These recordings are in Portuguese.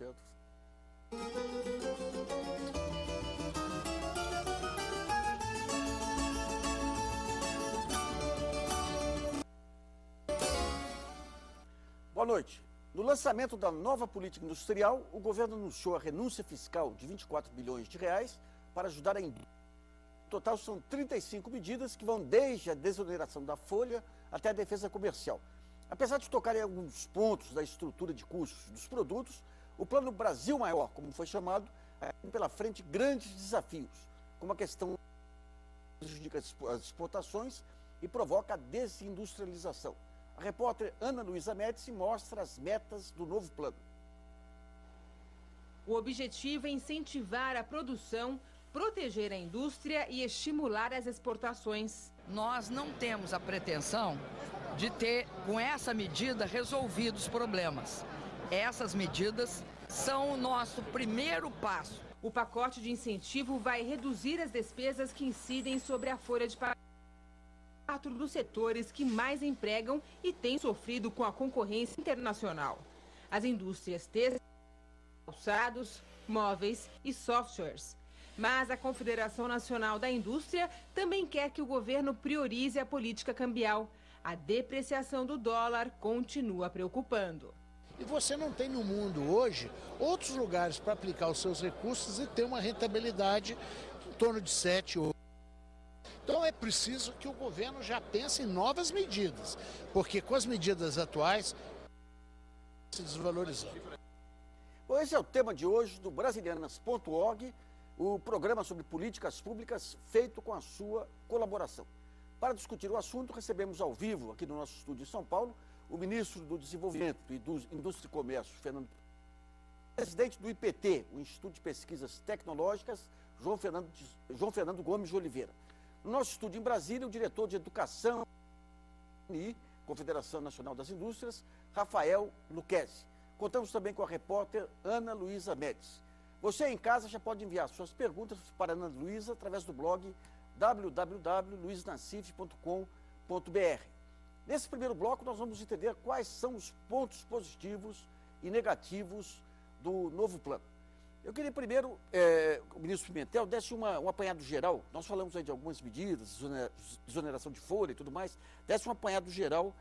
certo. Boa noite. No lançamento da nova política industrial, o governo anunciou a renúncia fiscal de 24 bilhões de reais para ajudar a indústria. No total, são 35 medidas que vão desde a desoneração da folha até a defesa comercial. Apesar de tocar em alguns pontos da estrutura de custos dos produtos, o Plano Brasil Maior, como foi chamado, tem pela frente grandes desafios, como a questão que prejudica as exportações e provoca a desindustrialização. A repórter Ana Luísa Médici mostra as metas do novo plano. O objetivo é incentivar a produção, proteger a indústria e estimular as exportações. Nós não temos a pretensão de ter, com essa medida, resolvido os problemas. Essas medidas são o nosso primeiro passo. O pacote de incentivo vai reduzir as despesas que incidem sobre a folha de pagamento dos setores que mais empregam e têm sofrido com a concorrência internacional. As indústrias têxteis, calçados, móveis e softwares. Mas a Confederação Nacional da Indústria também quer que o governo priorize a política cambial. A depreciação do dólar continua preocupando. E você não tem no mundo hoje outros lugares para aplicar os seus recursos e ter uma rentabilidade em torno de 7 ou 8. Então é preciso que o governo já pense em novas medidas, porque com as medidas atuais se desvalorizando. Bom, esse é o tema de hoje do Brasilianas.org, o programa sobre políticas públicas feito com a sua colaboração. Para discutir o assunto, recebemos ao vivo, aqui no nosso estúdio em São Paulo, o ministro do Desenvolvimento e do Indústria e Comércio, Fernando, presidente do IPT, o Instituto de Pesquisas Tecnológicas, João Fernando Gomes de Oliveira. No nosso estúdio em Brasília, o diretor de Educação e Confederação Nacional das Indústrias, Rafael Lucchesi. Contamos também com a repórter Ana Luísa Médici. Você em casa já pode enviar suas perguntas para a Ana Luísa através do blog www.luiznacif.com.br. Nesse primeiro bloco, nós vamos entender quais são os pontos positivos e negativos do novo plano. Eu queria primeiro, o ministro Pimentel desse um apanhado geral. Nós falamos aí de algumas medidas, desoneração de folha e tudo mais. Desse um apanhado geral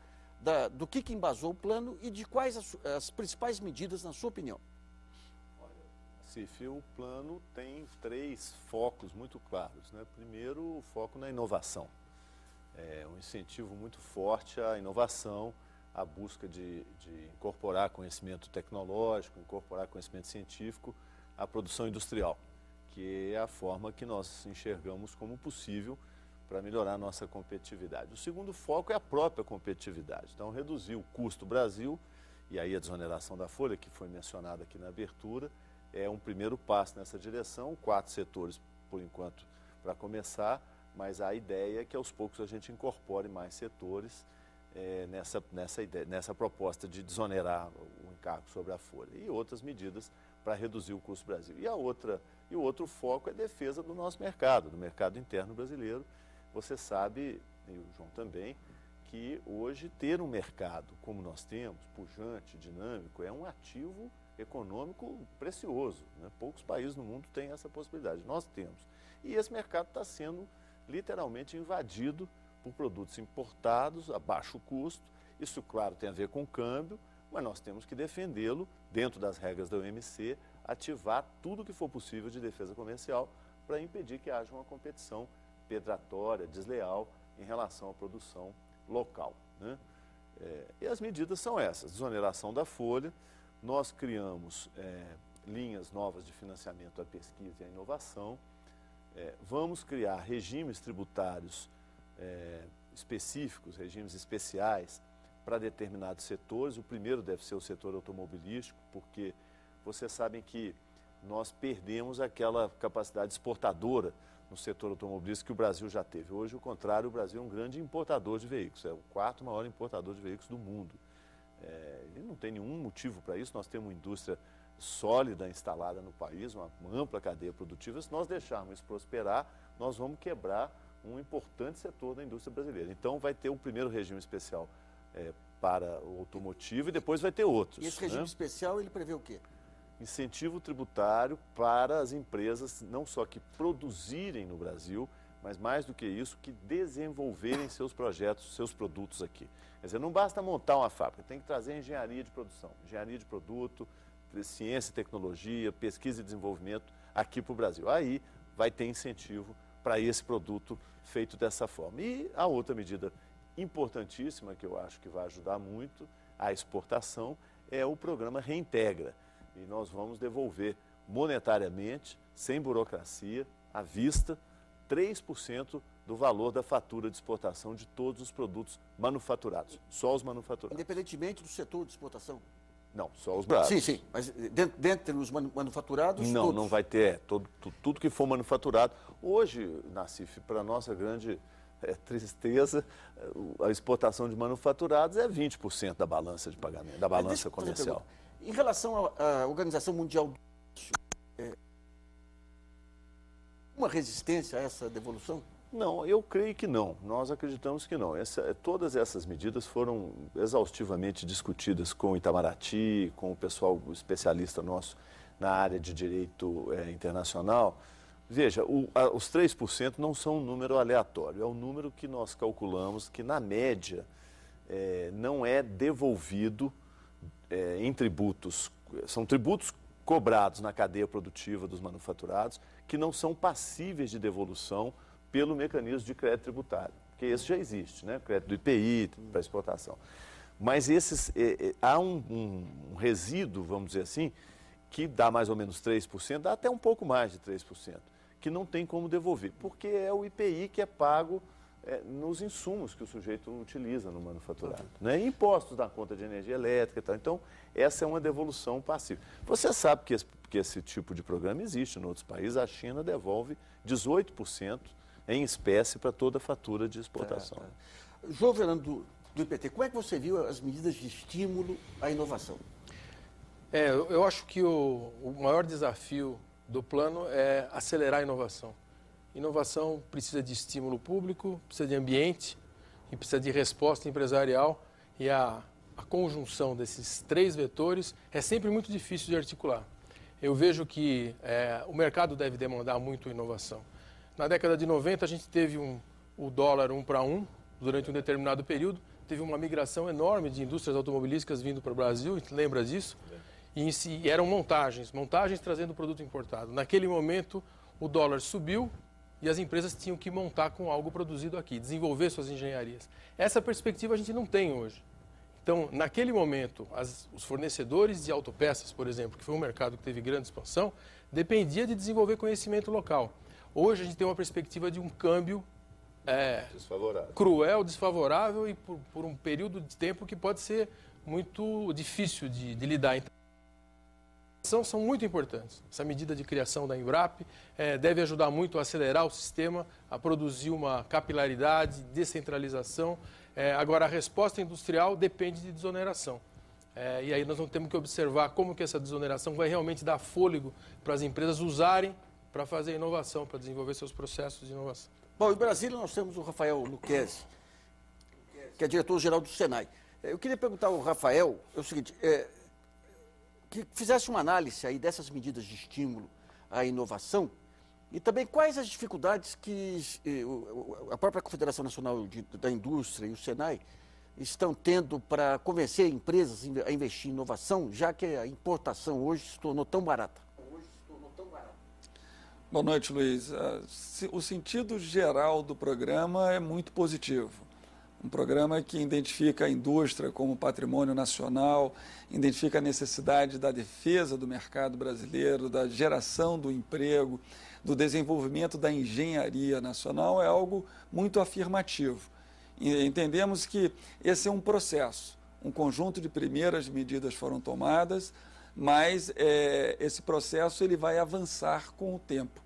do que embasou o plano e de quais as principais medidas, na sua opinião. Cif, o plano tem 3 focos muito claros, né? Primeiro, o foco na inovação. É um incentivo muito forte à inovação, à busca de incorporar conhecimento tecnológico, incorporar conhecimento científico à produção industrial, que é a forma que nós enxergamos como possível para melhorar a nossa competitividade. O segundo foco é a própria competitividade. Então, reduzir o custo do Brasil, e aí a desoneração da folha, que foi mencionada aqui na abertura, é um primeiro passo nessa direção. 4 setores, por enquanto, para começar, mas a ideia é que aos poucos a gente incorpore mais setores nessa proposta de desonerar o encargo sobre a folha e outras medidas para reduzir o custo do Brasil. E o outro foco é a defesa do nosso mercado, do mercado interno brasileiro. Você sabe, e o João também, que hoje ter um mercado como nós temos, pujante, dinâmico, é um ativo econômico precioso, né? Poucos países no mundo têm essa possibilidade, nós temos. E esse mercado está sendo literalmente invadido por produtos importados a baixo custo. Isso, claro, tem a ver com o câmbio, mas nós temos que defendê-lo dentro das regras da OMC, ativar tudo o que for possível de defesa comercial para impedir que haja uma competição predatória, desleal em relação à produção local, né? E as medidas são essas: desoneração da folha. Nós criamos linhas novas de financiamento à pesquisa e à inovação. Vamos criar regimes tributários específicos, regimes especiais para determinados setores. O primeiro deve ser o setor automobilístico, porque vocês sabem que nós perdemos aquela capacidade exportadora no setor automobilístico que o Brasil já teve. Hoje, ao contrário, o Brasil é um grande importador de veículos, é o 4º maior importador de veículos do mundo. E não tem nenhum motivo para isso. Nós temos uma indústria sólida instalada no país, uma ampla cadeia produtiva. Se nós deixarmos isso prosperar, nós vamos quebrar um importante setor da indústria brasileira. Então, vai ter um primeiro regime especial para o automotivo e depois vai ter outros. E esse regime especial, ele prevê o quê? incentivo tributário para as empresas, não só que produzirem no Brasil, mas mais do que isso, que desenvolverem seus projetos, seus produtos aqui. Quer dizer, não basta montar uma fábrica, tem que trazer engenharia de produção, engenharia de produto, ciência e tecnologia, pesquisa e desenvolvimento aqui para o Brasil. Aí vai ter incentivo para esse produto feito dessa forma. E a outra medida importantíssima, que eu acho que vai ajudar muito a exportação, é o programa Reintegra. E nós vamos devolver monetariamente, sem burocracia, à vista, 3% do valor da fatura de exportação de todos os produtos manufaturados, só os manufaturados. Independentemente do setor de exportação? Não, só os manufaturados. Sim, mas dentre os manufaturados, não, todos? Não vai ter, tudo que for manufaturado. Hoje, Nassif, para nossa grande tristeza, a exportação de manufaturados é 20% da balança de pagamento, da balança comercial. Em relação à Organização Mundial do Comércio, uma resistência a essa devolução? Não, eu creio que não. Nós acreditamos que não. Todas essas medidas foram exaustivamente discutidas com o Itamaraty, com o pessoal especialista nosso na área de direito internacional. Veja, os 3% não são um número aleatório, é o número que nós calculamos que, na média, não é devolvido em tributos. São tributos cobrados na cadeia produtiva dos manufaturados que não são passíveis de devolução pelo mecanismo de crédito tributário, porque esse já existe, né? Crédito do IPI para exportação. Mas há um resíduo, vamos dizer assim, que dá mais ou menos 3%, dá até um pouco mais de 3%, que não tem como devolver, porque é o IPI que é pago nos insumos que o sujeito utiliza no manufaturado, né? E impostos na conta de energia elétrica e tal. Então, essa é uma devolução passiva. Você sabe que esse tipo de programa existe em outros países. A China devolve 18% em espécie para toda fatura de exportação. João Fernando do IPT, como é que você viu as medidas de estímulo à inovação? Eu acho que o maior desafio do plano é acelerar a inovação. Inovação precisa de estímulo público, precisa de ambiente e precisa de resposta empresarial, e a conjunção desses três vetores é sempre muito difícil de articular. Eu vejo que o mercado deve demandar muito inovação. Na década de 90, a gente teve o dólar 1 para 1 durante um determinado período, teve uma migração enorme de indústrias automobilísticas vindo para o Brasil, a gente lembra disso? E eram montagens trazendo produto importado. Naquele momento, o dólar subiu e as empresas tinham que montar com algo produzido aqui, desenvolver suas engenharias. Essa perspectiva a gente não tem hoje. Então, naquele momento, os fornecedores de autopeças, por exemplo, que foi um mercado que teve grande expansão, dependia de desenvolver conhecimento local. Hoje a gente tem uma perspectiva de um câmbio cruel, desfavorável e por um período de tempo que pode ser muito difícil de lidar. Então, são muito importantes. Essa medida de criação da Embrapa deve ajudar muito a acelerar o sistema, a produzir uma capilaridade, descentralização. Agora, a resposta industrial depende de desoneração. E aí nós temos que observar como que essa desoneração vai realmente dar fôlego para as empresas usarem para fazer inovação, para desenvolver seus processos de inovação. Bom, em Brasília nós temos o Rafael Lucchesi, que é diretor-geral do Senai. Eu queria perguntar ao Rafael o seguinte, que fizesse uma análise aí dessas medidas de estímulo à inovação e também quais as dificuldades que a própria Confederação Nacional da Indústria e o Senai estão tendo para convencer empresas a investir em inovação, já que a importação hoje se tornou tão barata. Boa noite, Luiz. O sentido geral do programa é muito positivo. Um programa que identifica a indústria como patrimônio nacional, identifica a necessidade da defesa do mercado brasileiro, da geração do emprego, do desenvolvimento da engenharia nacional, é algo muito afirmativo. E entendemos que esse é um processo, um conjunto de primeiras medidas foram tomadas, mas esse processo ele vai avançar com o tempo.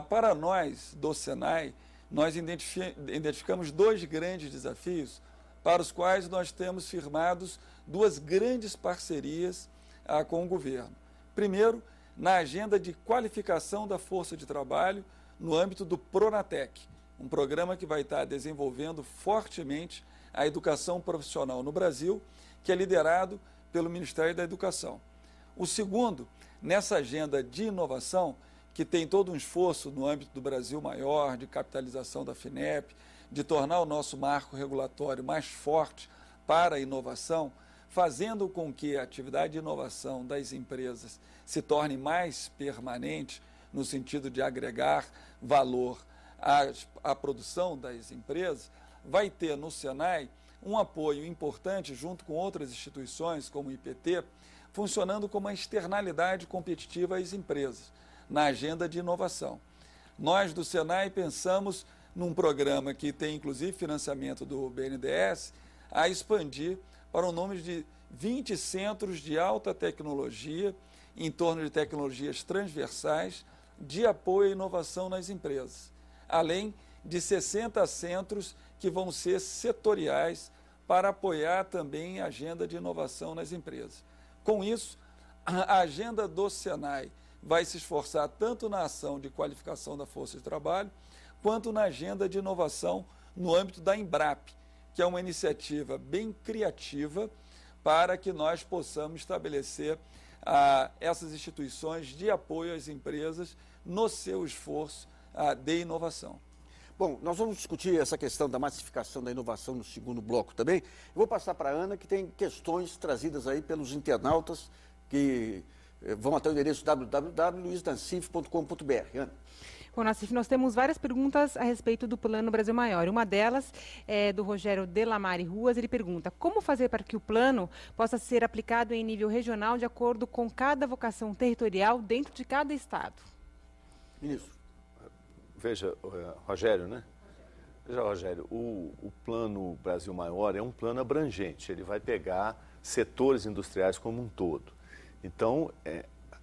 Para nós, do Senai, nós identificamos dois grandes desafios para os quais nós temos firmados duas grandes parcerias com o governo. Primeiro, na agenda de qualificação da força de trabalho no âmbito do Pronatec, um programa que vai estar desenvolvendo fortemente a educação profissional no Brasil, que é liderado pelo Ministério da Educação. O segundo nessa agenda de inovação, que tem todo um esforço no âmbito do Brasil Maior, de capitalização da FINEP, de tornar o nosso marco regulatório mais forte para a inovação, fazendo com que a atividade de inovação das empresas se torne mais permanente, no sentido de agregar valor à produção das empresas, vai ter no Senai um apoio importante junto com outras instituições, como o IPT, funcionando como uma externalidade competitiva às empresas, na agenda de inovação. Nós do Senai pensamos num programa que tem inclusive financiamento do BNDES, a expandir para um número de 20 centros de alta tecnologia, em torno de tecnologias transversais, de apoio à inovação nas empresas, além de 60 centros que vão ser setoriais para apoiar também a agenda de inovação nas empresas. Com isso, a agenda do Senai vai se esforçar tanto na ação de qualificação da força de trabalho, quanto na agenda de inovação no âmbito da Embrap, que é uma iniciativa bem criativa para que nós possamos estabelecer essas instituições de apoio às empresas no seu esforço de inovação. Bom, nós vamos discutir essa questão da massificação da inovação no segundo bloco também. Eu vou passar para a Ana, que tem questões trazidas aí pelos internautas que vão até o endereço www.luisdancif.com.br. Ana. Bom, Nassif, nós temos várias perguntas a respeito do Plano Brasil Maior. Uma delas é do Rogério Delamare Ruas. Ele pergunta: como fazer para que o plano possa ser aplicado em nível regional de acordo com cada vocação territorial dentro de cada estado? Ministro. Veja, Rogério, né? Veja, Rogério, o Plano Brasil Maior é um plano abrangente. Ele vai pegar setores industriais como um todo. Então,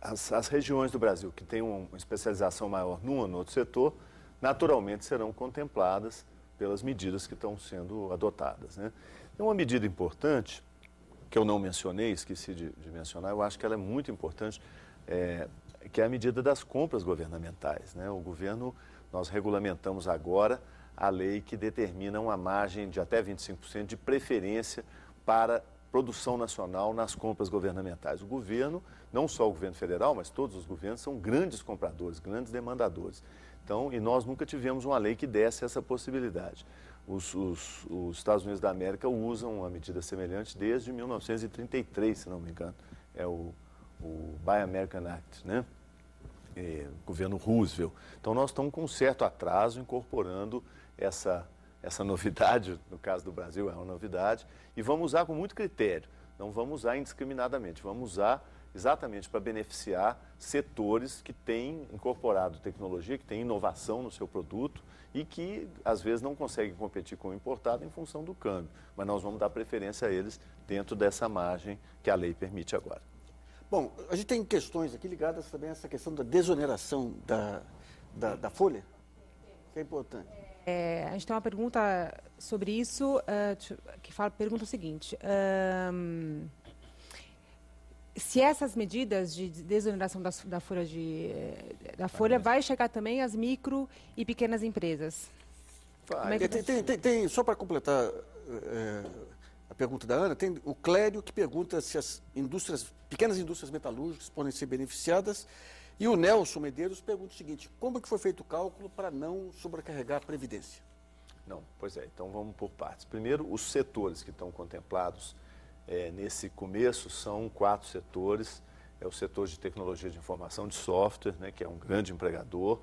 as regiões do Brasil que têm uma especialização maior num ou no outro setor, naturalmente serão contempladas pelas medidas que estão sendo adotadas, né? Tem uma medida importante, que eu não mencionei, esqueci de mencionar, eu acho que ela é muito importante, que é a medida das compras governamentais, né? O governo, nós regulamentamos agora a lei que determina uma margem de até 25% de preferência para produção nacional nas compras governamentais. O governo, não só o governo federal, mas todos os governos são grandes compradores, grandes demandadores. Então, e nós nunca tivemos uma lei que desse essa possibilidade. Os Estados Unidos da América usam uma medida semelhante desde 1933, se não me engano. É o Buy American Act, né? Governo Roosevelt. Então, nós estamos com um certo atraso incorporando essa novidade, no caso do Brasil é uma novidade, e vamos usar com muito critério, não vamos usar indiscriminadamente, vamos usar exatamente para beneficiar setores que têm incorporado tecnologia, que têm inovação no seu produto e que às vezes não conseguem competir com o importado em função do câmbio, mas nós vamos dar preferência a eles dentro dessa margem que a lei permite agora. Bom, a gente tem questões aqui ligadas também a essa questão da desoneração da folha, que é importante. A gente tem uma pergunta sobre isso, pergunta o seguinte: se essas medidas de desoneração da folha vai chegar também às micro e pequenas empresas? Vai. Só para completar a pergunta da Ana, tem o Clério que pergunta se as pequenas indústrias metalúrgicas podem ser beneficiadas. E o Nelson Medeiros pergunta o seguinte: como que foi feito o cálculo para não sobrecarregar a Previdência? Não, pois é, então vamos por partes. Primeiro, os setores que estão contemplados nesse começo são 4 setores. É o setor de tecnologia de informação de software, né, que é um grande empregador,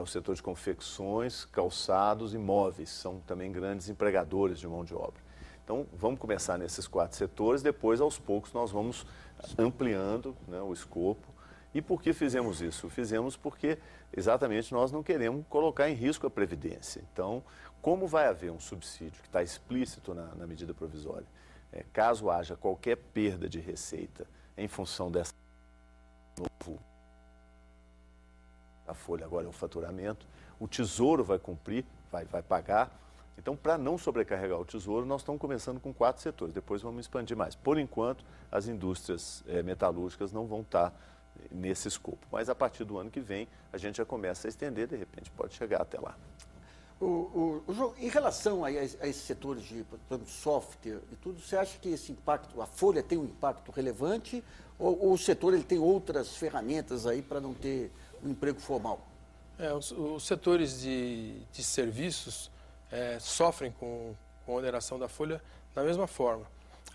o setor de confecções, calçados e móveis, são também grandes empregadores de mão de obra. Então, vamos começar nesses 4 setores, depois, aos poucos, nós vamos ampliando, né, o escopo. E por que fizemos isso? Fizemos porque exatamente nós não queremos colocar em risco a Previdência. Então, como vai haver um subsídio que está explícito na medida provisória, caso haja qualquer perda de receita em função dessa a folha agora é o faturamento, o Tesouro vai cumprir, vai pagar. Então, para não sobrecarregar o Tesouro, nós estamos começando com 4 setores, depois vamos expandir mais. Por enquanto, as indústrias metalúrgicas não vão estar nesse escopo. Mas a partir do ano que vem, a gente já começa a estender, de repente pode chegar até lá. João, em relação a esses setores de, por exemplo, software e tudo, você acha que esse impacto, a Folha tem um impacto relevante ou o setor ele tem outras ferramentas aí para não ter um emprego formal? Os setores de serviços sofrem com a oneração da folha da mesma forma.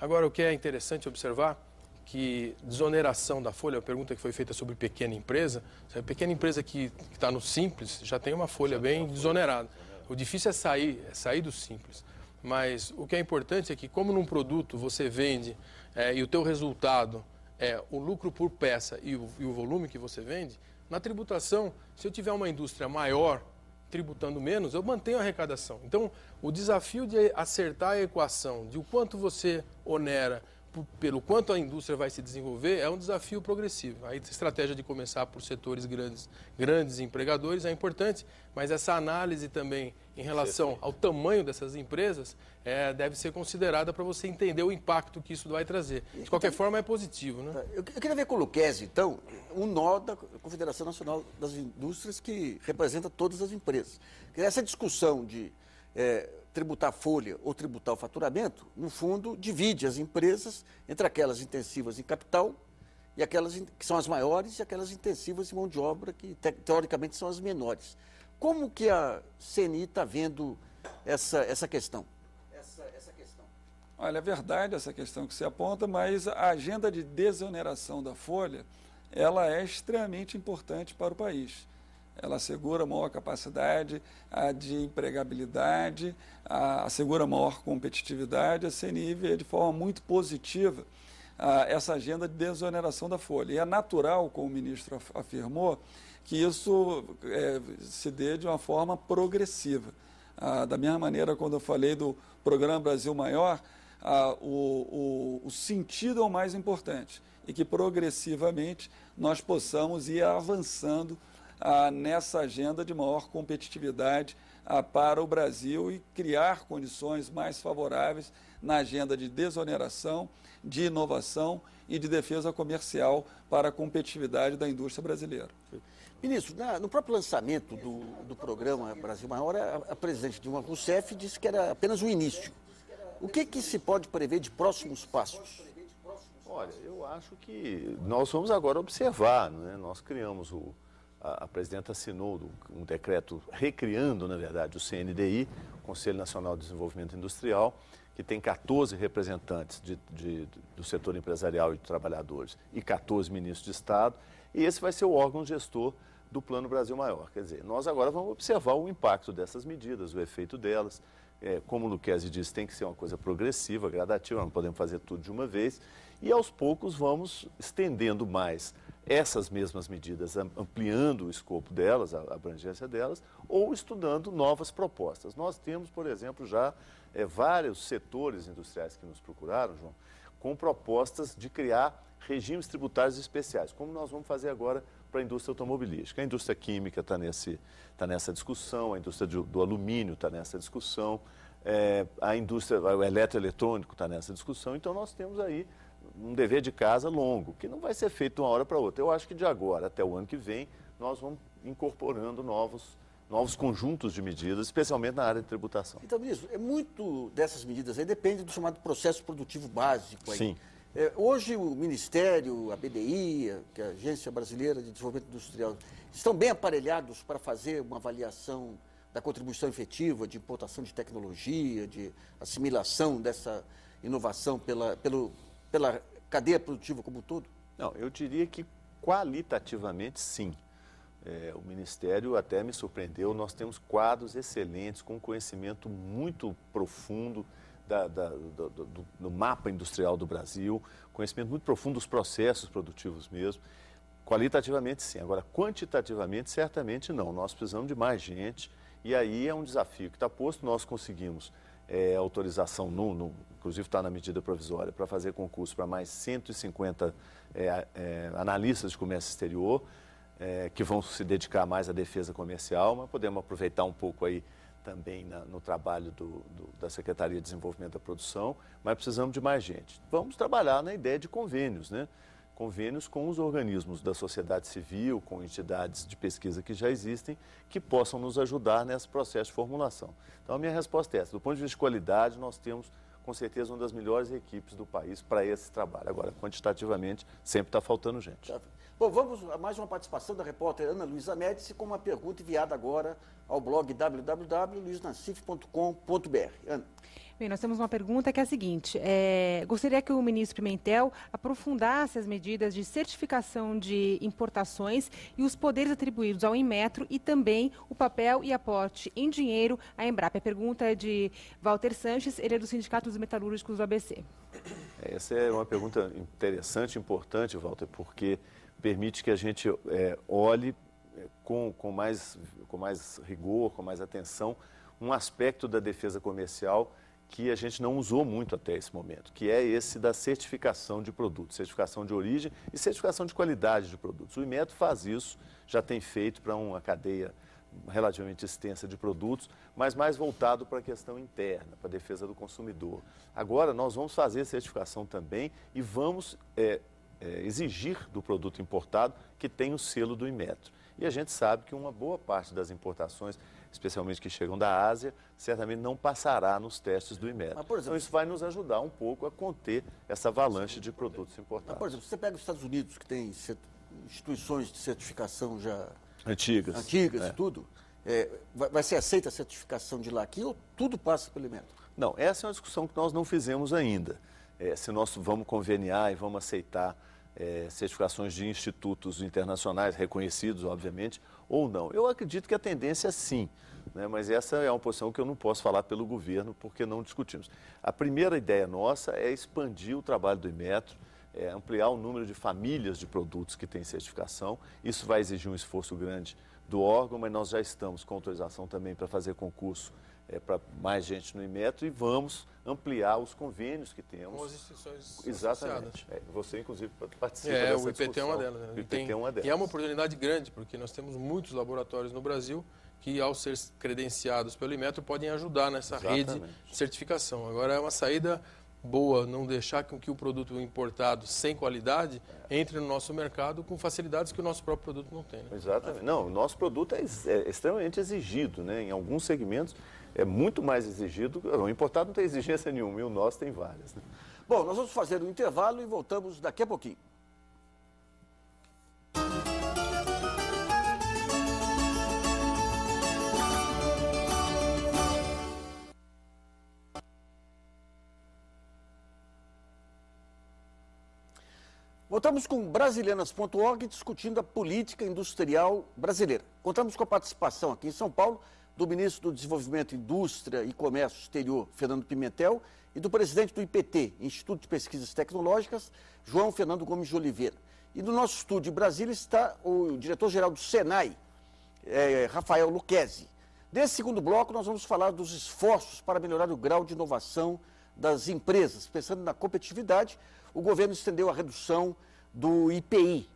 Agora, o que é interessante observar que desoneração da folha, a pergunta que foi feita sobre pequena empresa, a pequena empresa que está no Simples já tem uma folha bem desonerada. O difícil é sair do Simples. Mas o que é importante é que, como num produto você vende e o teu resultado é o lucro por peça e o volume que você vende, na tributação, se eu tiver uma indústria maior tributando menos, eu mantenho a arrecadação. Então, o desafio de acertar a equação de o quanto você onera pelo quanto a indústria vai se desenvolver é um desafio progressivo. A estratégia de começar por setores grandes empregadores é importante, mas essa análise também em relação ao tamanho dessas empresas deve ser considerada para você entender o impacto que isso vai trazer. De qualquer forma, é positivo, né? Eu queria ver com o Lucchesi, então, um nó da Confederação Nacional das Indústrias que representa todas as empresas. Essa discussão de tributar a folha ou tributar o faturamento, no fundo, divide as empresas entre aquelas intensivas em capital e aquelas que são as maiores e aquelas intensivas em mão de obra que, teoricamente, são as menores. Como que a CNI está vendo essa questão? Olha, é verdade essa questão que você aponta, mas a agenda de desoneração da folha, ela é extremamente importante para o país. Ela assegura maior capacidade de empregabilidade, assegura maior competitividade. A CNI vê de forma muito positiva essa agenda de desoneração da folha. E é natural, como o ministro afirmou, que isso se dê de uma forma progressiva. Da mesma maneira, quando eu falei do Programa Brasil Maior, o sentido é o mais importante e que progressivamente nós possamos ir avançando nessa agenda de maior competitividade para o Brasil e criar condições mais favoráveis na agenda de desoneração, de inovação e de defesa comercial para a competitividade da indústria brasileira. Ministro, no próprio lançamento do programa Brasil Maior, a presidente Dilma Rousseff disse que era apenas o início. O que se pode prever de próximos passos? Olha, eu acho que nós vamos agora observar, né? Nós criamos a presidenta assinou um decreto recriando, na verdade, o CNDI, Conselho Nacional de Desenvolvimento Industrial, que tem 14 representantes do setor empresarial e de trabalhadores e 14 ministros de Estado, e esse vai ser o órgão gestor do Plano Brasil Maior. Quer dizer, nós agora vamos observar o impacto dessas medidas, o efeito delas. Como o Lucchesi disse, tem que ser uma coisa progressiva, gradativa, não podemos fazer tudo de uma vez, e aos poucos vamos estendendo mais essas mesmas medidas, ampliando o escopo delas, a abrangência delas, ou estudando novas propostas. Nós temos, por exemplo, já vários setores industriais que nos procuraram, João, com propostas de criar regimes tributários especiais, como nós vamos fazer agora para a indústria automobilística. A indústria química está nessa discussão, a indústria do alumínio está nessa discussão, a indústria, o eletroeletrônico está nessa discussão, então nós temos aí um dever de casa longo, que não vai ser feito de uma hora para outra. Eu acho que de agora até o ano que vem, nós vamos incorporando novos conjuntos de medidas, especialmente na área de tributação. Então, ministro, muito dessas medidas aí depende do chamado processo produtivo básico aí. Sim. Hoje o Ministério, a BDI, que é a Agência Brasileira de Desenvolvimento Industrial, estão bem aparelhados para fazer uma avaliação da contribuição efetiva de importação de tecnologia, de assimilação dessa inovação pela cadeia produtiva como um todo? Não, eu diria que qualitativamente sim. O Ministério até me surpreendeu, nós temos quadros excelentes, com conhecimento muito profundo do mapa industrial do Brasil, conhecimento muito profundo dos processos produtivos mesmo. Qualitativamente sim, agora quantitativamente certamente não, nós precisamos de mais gente e aí é um desafio que está posto, nós conseguimos autorização, inclusive está na medida provisória, para fazer concurso para mais 150 analistas de comércio exterior, que vão se dedicar mais à defesa comercial, mas podemos aproveitar um pouco aí também no trabalho da Secretaria de Desenvolvimento da Produção, mas precisamos de mais gente. Vamos trabalhar na ideia de convênios, né? convênios com os organismos da sociedade civil, com entidades de pesquisa que já existem, que possam nos ajudar nesse processo de formulação. Então, a minha resposta é essa. Do ponto de vista de qualidade, nós temos, com certeza, uma das melhores equipes do país para esse trabalho. Agora, quantitativamente, sempre está faltando gente. Bom, vamos a mais uma participação da repórter Ana Luísa Médici com uma pergunta enviada agora ao blog www.luisnassif.com.br. Ana. Bem, nós temos uma pergunta que é a seguinte. Gostaria que o ministro Pimentel aprofundasse as medidas de certificação de importações e os poderes atribuídos ao Inmetro e também o papel e aporte em dinheiro à Embrapa. A pergunta é de Walter Sanches, ele é do Sindicato dos Metalúrgicos do ABC. Essa é uma pergunta interessante, importante, Walter, porque permite que a gente olhe com mais rigor, com mais atenção, um aspecto da defesa comercial que a gente não usou muito até esse momento, que é esse da certificação de produtos, certificação de origem e certificação de qualidade de produtos. O Inmetro faz isso, já tem feito para uma cadeia relativamente extensa de produtos, mas mais voltado para a questão interna, para a defesa do consumidor. Agora, nós vamos fazer certificação também e vamos exigir do produto importado que tenha o selo do Inmetro. E a gente sabe que uma boa parte das importações, especialmente que chegam da Ásia, certamente não passará nos testes do Inmetro. Mas, por exemplo, então, isso vai nos ajudar um pouco a conter essa avalanche de produtos importados. Mas, por exemplo, você pega os Estados Unidos, que tem instituições de certificação já antigas e tudo, vai ser aceita a certificação de lá aqui ou tudo passa pelo Inmetro? Não, essa é uma discussão que nós não fizemos ainda. Se nós vamos conveniar e vamos aceitar certificações de institutos internacionais reconhecidos, obviamente, ou não. Eu acredito que a tendência é sim, né? Mas essa é uma posição que eu não posso falar pelo governo, porque não discutimos. A primeira ideia nossa é expandir o trabalho do Inmetro, ampliar o número de famílias de produtos que têm certificação. Isso vai exigir um esforço grande do órgão, mas nós já estamos com autorização também para fazer concurso para mais gente no Inmetro e vamos ampliar os convênios que temos. Com as instituições exatamente. Você, inclusive, participa dessa o IPT discussão. É uma delas. Né? O IPT é uma delas. E é uma oportunidade grande, porque nós temos muitos laboratórios no Brasil que, ao ser credenciados pelo Inmetro, podem ajudar nessa rede de certificação. Agora, é uma saída boa não deixar com que o produto importado sem qualidade entre no nosso mercado com facilidades que o nosso próprio produto não tem. Né? Exatamente. Não, o nosso produto é extremamente exigido, né? Em alguns segmentos é muito mais exigido. O importado não tem exigência nenhuma e o nosso tem várias. Né? Bom, nós vamos fazer um intervalo e voltamos daqui a pouquinho. Voltamos com Brasilianas.org discutindo a política industrial brasileira. Contamos com a participação aqui em São Paulo do ministro do Desenvolvimento, Indústria e Comércio Exterior, Fernando Pimentel, e do presidente do IPT, Instituto de Pesquisas Tecnológicas, João Fernando Gomes de Oliveira. E no nosso estúdio em Brasília está o diretor-geral do Senai, Rafael Lucchesi. Nesse segundo bloco, nós vamos falar dos esforços para melhorar o grau de inovação das empresas. Pensando na competitividade, o governo estendeu a redução do IPI.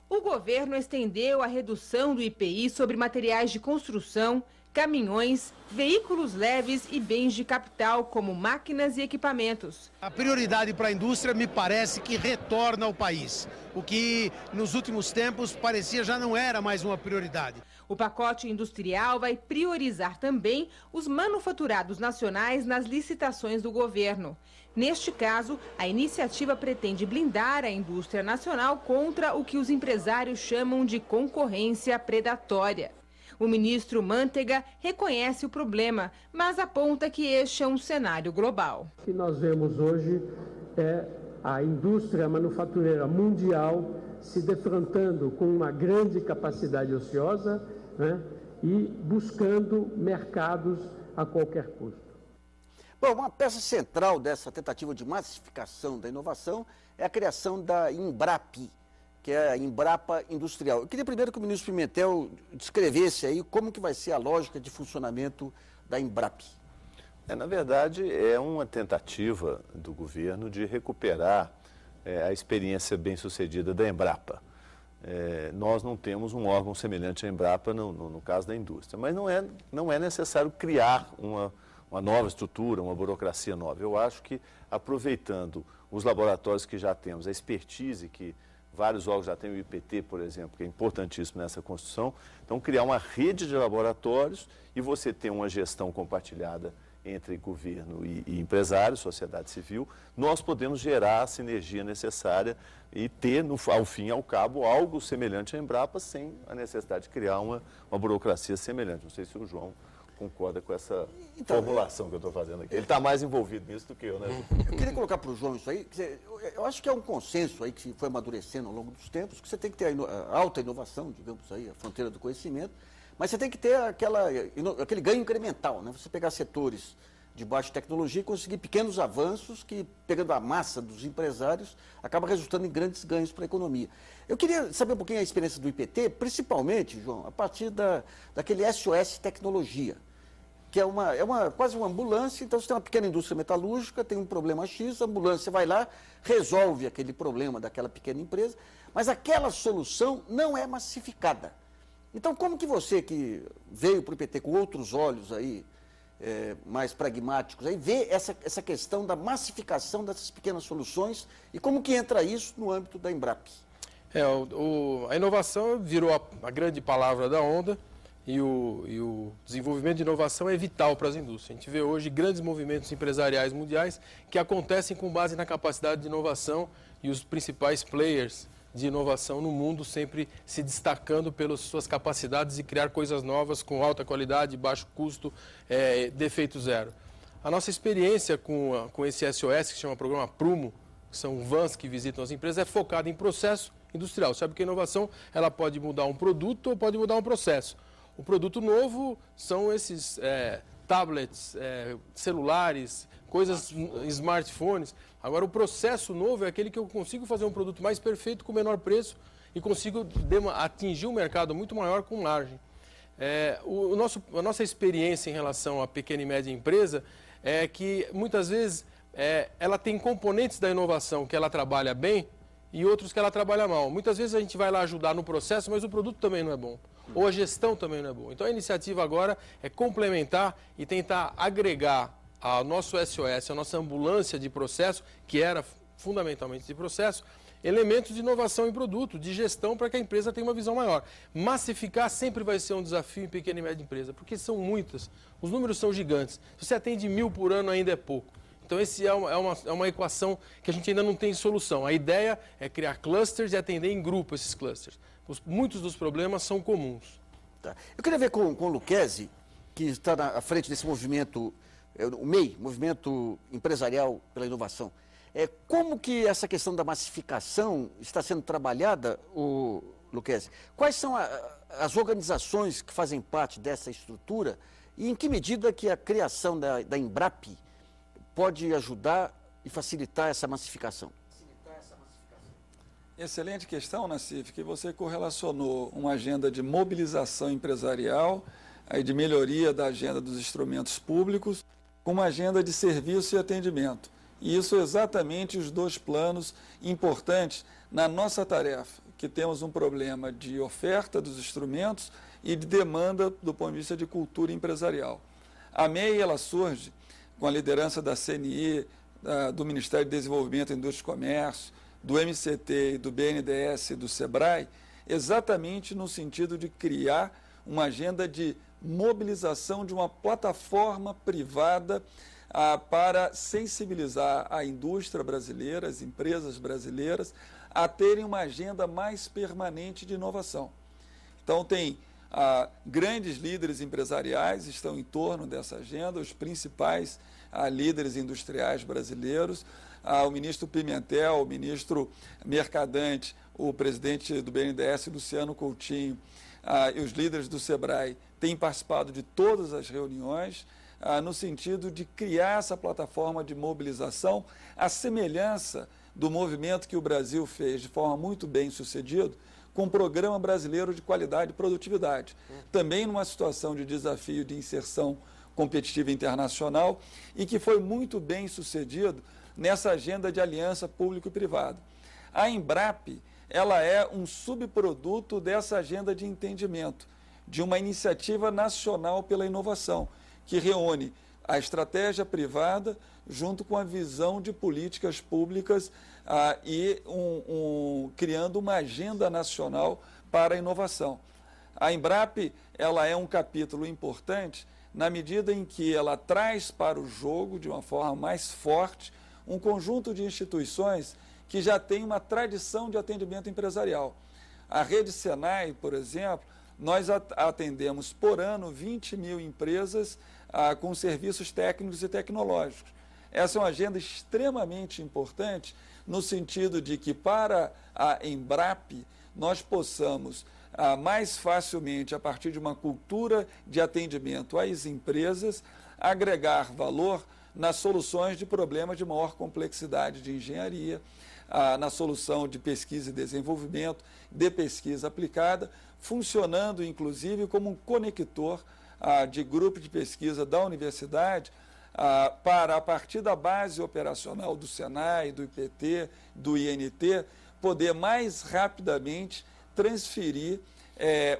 O governo estendeu a redução do IPI sobre materiais de construção, caminhões, veículos leves e bens de capital, como máquinas e equipamentos. A prioridade para a indústria me parece que retorna ao país, o que nos últimos tempos parecia já não era mais uma prioridade. O pacote industrial vai priorizar também os manufaturados nacionais nas licitações do governo. Neste caso, a iniciativa pretende blindar a indústria nacional contra o que os empresários chamam de concorrência predatória. O ministro Mantega reconhece o problema, mas aponta que este é um cenário global. O que nós vemos hoje é a indústria manufatureira mundial se defrontando com uma grande capacidade ociosa, né, e buscando mercados a qualquer custo. Bom, uma peça central dessa tentativa de massificação da inovação é a criação da Embrap, que é a Embrapa Industrial. Eu queria primeiro que o ministro Pimentel descrevesse aí como que vai ser a lógica de funcionamento da Embrap. Na verdade, é uma tentativa do governo de recuperar a experiência bem-sucedida da Embrapa. Nós não temos um órgão semelhante à Embrapa no caso da indústria, mas não é necessário criar uma nova estrutura, uma burocracia nova. Eu acho que, aproveitando os laboratórios que já temos, a expertise que vários órgãos já têm, o IPT, por exemplo, que é importantíssimo nessa construção. Então, criar uma rede de laboratórios e você ter uma gestão compartilhada entre governo e empresários, sociedade civil, nós podemos gerar a sinergia necessária e ter, ao fim e ao cabo, algo semelhante à Embrapa, sem a necessidade de criar uma burocracia semelhante. Não sei se o João concorda com essa formulação que eu estou fazendo aqui. Ele está mais envolvido nisso do que eu, né? Eu queria colocar para o João isso aí. Quer dizer, eu acho que é um consenso aí que foi amadurecendo ao longo dos tempos, que você tem que ter a alta inovação, digamos aí, a fronteira do conhecimento, mas você tem que ter aquele ganho incremental, né? Você pegar setores de baixa tecnologia e conseguir pequenos avanços que, pegando a massa dos empresários, acaba resultando em grandes ganhos para a economia. Eu queria saber um pouquinho a experiência do IPT, principalmente, João, a partir daquele SOS Tecnologia, que é quase uma ambulância. Então você tem uma pequena indústria metalúrgica, tem um problema X, a ambulância vai lá, resolve aquele problema daquela pequena empresa, mas aquela solução não é massificada. Então, como que você, que veio para o IPT com outros olhos aí, mais pragmáticos, aí vê essa questão da massificação dessas pequenas soluções e como que entra isso no âmbito da Embrapa? A inovação virou a grande palavra da onda e o desenvolvimento de inovação é vital para as indústrias. A gente vê hoje grandes movimentos empresariais mundiais que acontecem com base na capacidade de inovação e os principais players de inovação no mundo sempre se destacando pelas suas capacidades de criar coisas novas com alta qualidade, baixo custo, defeito zero. A nossa experiência com esse SOS, que se chama Programa Prumo, que são vans que visitam as empresas, é focada em processo industrial. Sabe que a inovação ela pode mudar um produto ou pode mudar um processo. O produto novo são esses tablets, celulares, coisas, smartphones. Agora, o processo novo é aquele que eu consigo fazer um produto mais perfeito com menor preço e consigo atingir um mercado muito maior com margem. A nossa experiência em relação à pequena e média empresa é que, muitas vezes, ela tem componentes da inovação que ela trabalha bem e outros que ela trabalha mal. Muitas vezes a gente vai lá ajudar no processo, mas o produto também não é bom. Ou a gestão também não é boa. Então, a iniciativa agora é complementar e tentar agregar ao nosso SOS, a nossa ambulância de processo, que era fundamentalmente de processo, elementos de inovação em produto, de gestão, para que a empresa tenha uma visão maior. Massificar sempre vai ser um desafio em pequena e média empresa, porque são muitas, os números são gigantes. Se você atende 1000 por ano, ainda é pouco. Então, essa é uma equação que a gente ainda não tem solução. A ideia é criar clusters e atender em grupo esses clusters. Muitos dos problemas são comuns. Tá. Eu queria ver com o Lucchesi, que está à frente desse movimento, o MEI, Movimento Empresarial pela Inovação. Como que essa questão da massificação está sendo trabalhada, Lucchesi? Quais são as organizações que fazem parte dessa estrutura e em que medida que a criação da Embrapa pode ajudar e facilitar essa massificação? Excelente questão, Nassif, que você correlacionou uma agenda de mobilização empresarial, aí de melhoria da agenda dos instrumentos públicos, com uma agenda de serviço e atendimento. E isso exatamente os dois planos importantes na nossa tarefa, que temos um problema de oferta dos instrumentos e de demanda do ponto de vista de cultura empresarial. A MEI, ela surge com a liderança da CNI, do Ministério de Desenvolvimento, Indústria e Comércio, do MCT e do BNDES e do SEBRAE, exatamente no sentido de criar uma agenda de mobilização de uma plataforma privada para sensibilizar a indústria brasileira, as empresas brasileiras, a terem uma agenda mais permanente de inovação. Então, tem grandes líderes empresariais estão em torno dessa agenda, os principais líderes industriais brasileiros, o ministro Pimentel, o ministro Mercadante, o presidente do BNDES, Luciano Coutinho, e os líderes do SEBRAE têm participado de todas as reuniões, no sentido de criar essa plataforma de mobilização, à semelhança do movimento que o Brasil fez de forma muito bem sucedida com o Programa Brasileiro de Qualidade e Produtividade, também numa situação de desafio de inserção competitiva internacional e que foi muito bem sucedido nessa agenda de aliança público e privado. A Embrapa, ela é um subproduto dessa agenda de entendimento, de uma iniciativa nacional pela inovação, que reúne a estratégia privada junto com a visão de políticas públicas e criando uma agenda nacional para a inovação. A Embrap, ela é um capítulo importante na medida em que ela traz para o jogo, de uma forma mais forte, um conjunto de instituições que já tem uma tradição de atendimento empresarial. A rede Senai, por exemplo, nós atendemos por ano 20 mil empresas com serviços técnicos e tecnológicos. Essa é uma agenda extremamente importante no sentido de que para a Embrap nós possamos mais facilmente, a partir de uma cultura de atendimento às empresas, agregar valor nas soluções de problemas de maior complexidade de engenharia, na solução de pesquisa e desenvolvimento, de pesquisa aplicada, funcionando inclusive como um conector de grupo de pesquisa da universidade para, a partir da base operacional do Senai, do IPT, do INT, poder mais rapidamente transferir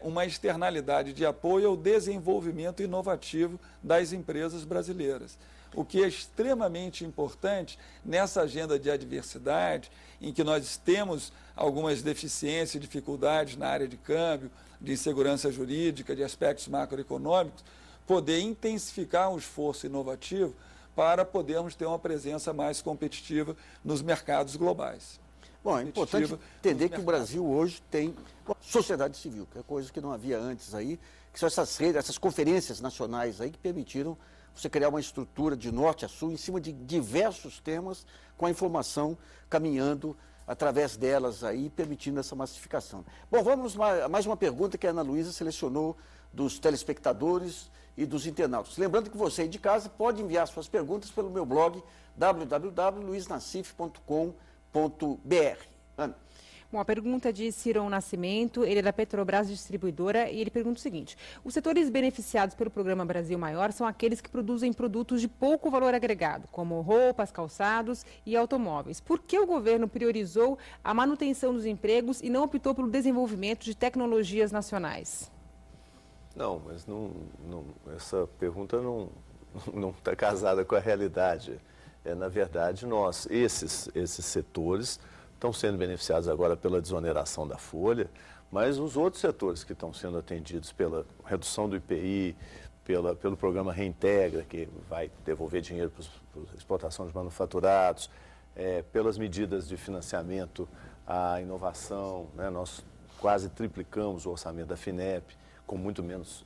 uma externalidade de apoio ao desenvolvimento inovativo das empresas brasileiras. O que é extremamente importante nessa agenda de adversidade, em que nós temos algumas deficiências e dificuldades na área de câmbio, de insegurança jurídica, de aspectos macroeconômicos, poder intensificar um esforço inovativo para podermos ter uma presença mais competitiva nos mercados globais. Bom, é importante entender que o Brasil hoje tem sociedade civil, que é coisa que não havia antes aí, que são essas redes, essas conferências nacionais aí que permitiram você criar uma estrutura de norte a sul em cima de diversos temas, com a informação caminhando através delas aí, permitindo essa massificação. Bom, vamos a mais uma pergunta que a Ana Luísa selecionou dos telespectadores e dos internautas. Lembrando que você aí de casa pode enviar suas perguntas pelo meu blog www.luiznacif.com.br. Ana. Bom, a pergunta é de Ciron Nascimento, ele é da Petrobras Distribuidora e ele pergunta o seguinte: os setores beneficiados pelo Programa Brasil Maior são aqueles que produzem produtos de pouco valor agregado, como roupas, calçados e automóveis. Por que o governo priorizou a manutenção dos empregos e não optou pelo desenvolvimento de tecnologias nacionais? Não, mas essa pergunta não está casada com a realidade. Na verdade, esses setores estão sendo beneficiados agora pela desoneração da folha, mas os outros setores que estão sendo atendidos pela redução do IPI, pelo programa Reintegra, que vai devolver dinheiro para a exportação de manufaturados, pelas medidas de financiamento à inovação, né? Nós quase triplicamos o orçamento da FINEP, com muito menos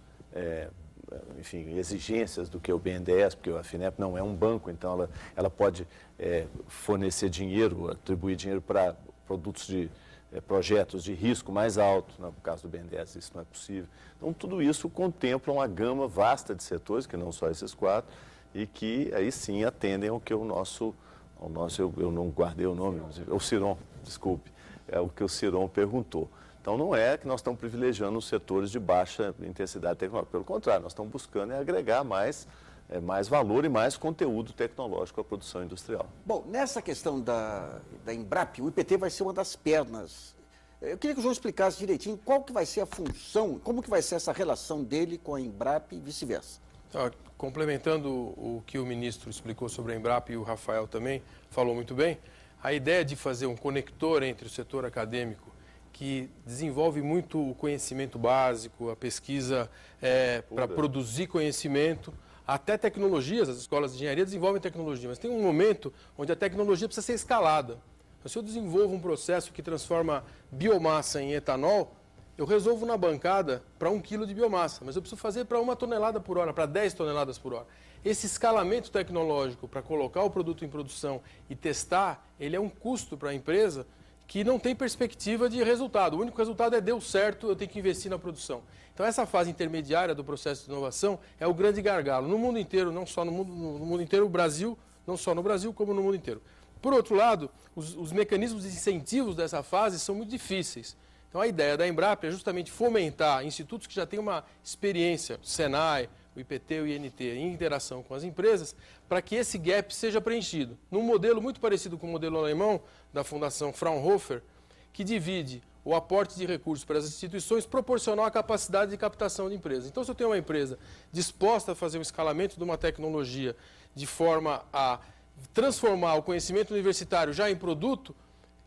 exigências do que o BNDES, porque a FINEP não é um banco, então ela pode fornecer dinheiro, atribuir dinheiro para produtos projetos de risco mais alto. No caso do BNDES isso não é possível. Então tudo isso contempla uma gama vasta de setores, que não só esses 4, e que aí sim atendem ao que eu não guardei o nome, o Ciron, desculpe, é o que o Ciron perguntou. Então, não é que nós estamos privilegiando os setores de baixa intensidade tecnológica. Pelo contrário, nós estamos buscando agregar mais valor e mais conteúdo tecnológico à produção industrial. Bom, nessa questão da Embrap, o IPT vai ser uma das pernas. Eu queria que o João explicasse direitinho qual que vai ser a função, como que vai ser essa relação dele com a Embrap e vice-versa. Complementando o que o ministro explicou sobre a Embrap e o Rafael também falou muito bem, a ideia de fazer um conector entre o setor acadêmico que desenvolve muito o conhecimento básico, a pesquisa para produzir conhecimento, até tecnologias, as escolas de engenharia desenvolvem tecnologia, mas tem um momento onde a tecnologia precisa ser escalada. Se eu desenvolvo um processo que transforma biomassa em etanol, eu resolvo na bancada para 1 quilo de biomassa, mas eu preciso fazer para 1 tonelada por hora, para 10 toneladas por hora. Esse escalamento tecnológico para colocar o produto em produção e testar, ele é um custo para a empresa que não tem perspectiva de resultado. O único resultado é deu certo, eu tenho que investir na produção. Então essa fase intermediária do processo de inovação é o grande gargalo. No mundo inteiro, não só no mundo inteiro, o Brasil, não só no Brasil, como no mundo inteiro. Por outro lado, os mecanismos de incentivos dessa fase são muito difíceis. Então a ideia da Embrap é justamente fomentar institutos que já têm uma experiência, o Senai, o IPT, o INT, em interação com as empresas, para que esse gap seja preenchido. Num modelo muito parecido com o modelo alemão da Fundação Fraunhofer, que divide o aporte de recursos para as instituições proporcional à capacidade de captação de empresas. Então, se eu tenho uma empresa disposta a fazer um escalamento de uma tecnologia de forma a transformar o conhecimento universitário já em produto,